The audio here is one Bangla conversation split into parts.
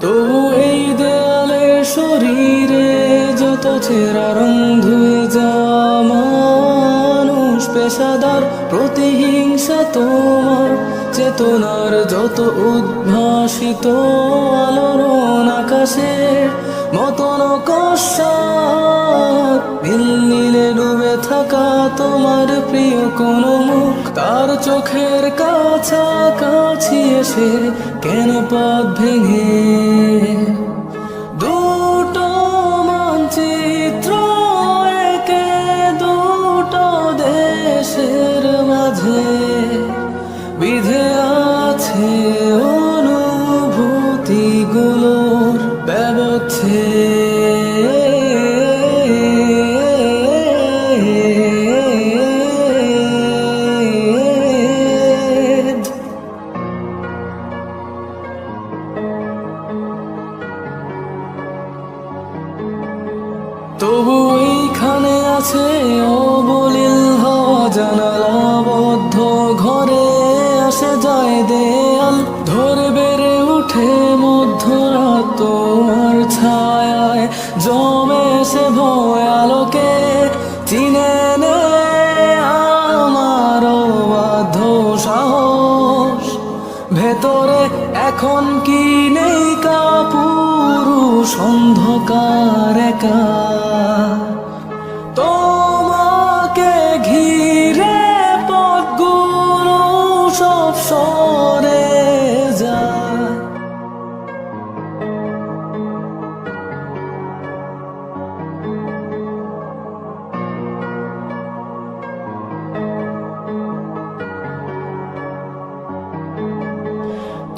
তবু এই দেয়ালে শরীরে যত ছেঁড়া রং ধুয়ে যাওয়া মানুষ, পেশাদার প্রতিহিংসা তোমার চেতনার যত উদ্ভাসিত আলোড়ন, আকাশের মতন কষার নীল নীলে ডুবে থাকা তোমার প্রিয় কোন মুখ, তার চোখের কাছাকাছি এসে কেন পথ ভেঙে দুটো মানচিত্র একে দুটো দেশের মাঝে বিধে আছে অনুভূতিগুলোর ব্যবচ্ছেদ। তবু এইখানে আছে অবলীল হওয়া জানালাবদ্ধ ঘরে, আসে যায় দেয়াল ধরে বেড়ে উঠে মধ্যরাত তোমার ছায়ায় জমে সে ভয় আলোকে চিনে নে আমার অবাধ্য সাহস। ভেতরে এখন কি নেই কাপুরুষ অন্ধকার একা, তোমাকে ঘিরে পথগুলো সব সরে যায়।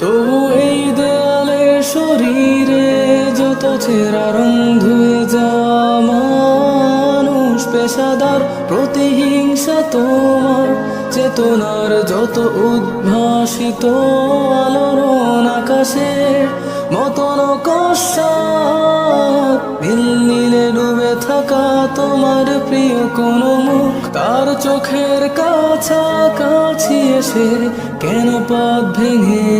তবু এই দেয়ালে শরীরে যত ছেঁড়া রং ধুয়ে যাওয়া মানুষ, পেশাদার প্রতিহিংসা তোমার চেতনার যত উদ্ভাসিত আলোড়ন, আকাশের মতন কষার নীল নীলে ডুবে থাকা তোমার প্রিয় কোন মুখ, তার চোখের কাছাকাছি এসে কেন পথ ভেঙে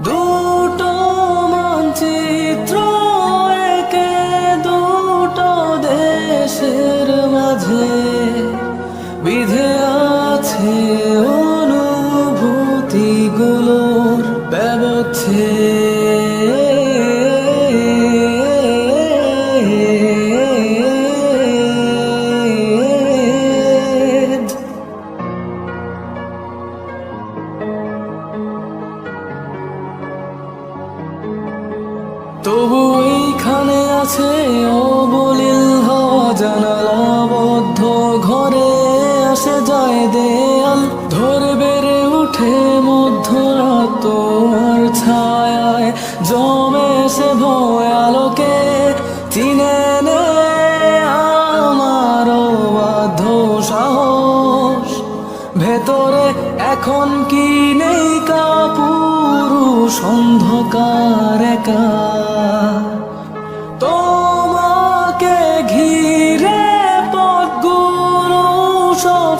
দুটো মানচিত্র একে দুটো দেশের মাঝে বিধে আছে অনুভূতিগুলোর ব্যবচ্ছেদ। তবু এইখানে আছে অবলীল হওয়া জানালাবদ্ধ ঘরে, আসে যায় দেয়াল ধরে বেড়ে উঠে মধ্যরাত তোমার ছায়ায় জমে সে ভয় আলোকে চিনে নে আমার অবাধ্য সাহস। ভেতরে এখন কি নেই কাপুরুষ অন্ধকার একা, তোমাকে ঘিরে পথগুলো সব